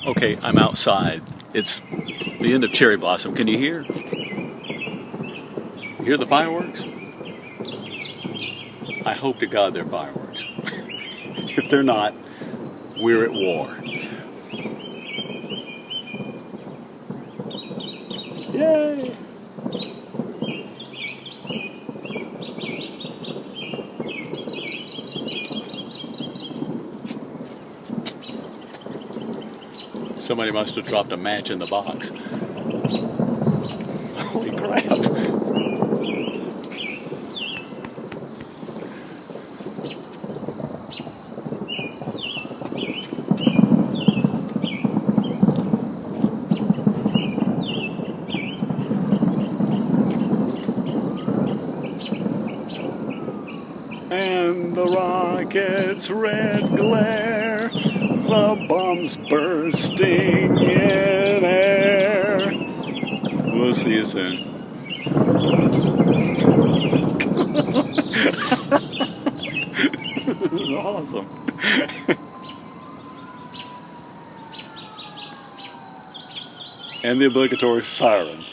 Okay, I'm outside. It's the end of cherry blossom. Can you hear? You hear the fireworks? I hope to God they're fireworks. If they're not, we're at war. Yay! Somebody must have dropped a match in the box. Holy crap! And the rocket's red glare, the bombs bursting in air. We'll see you soon. This is awesome. And the obligatory siren.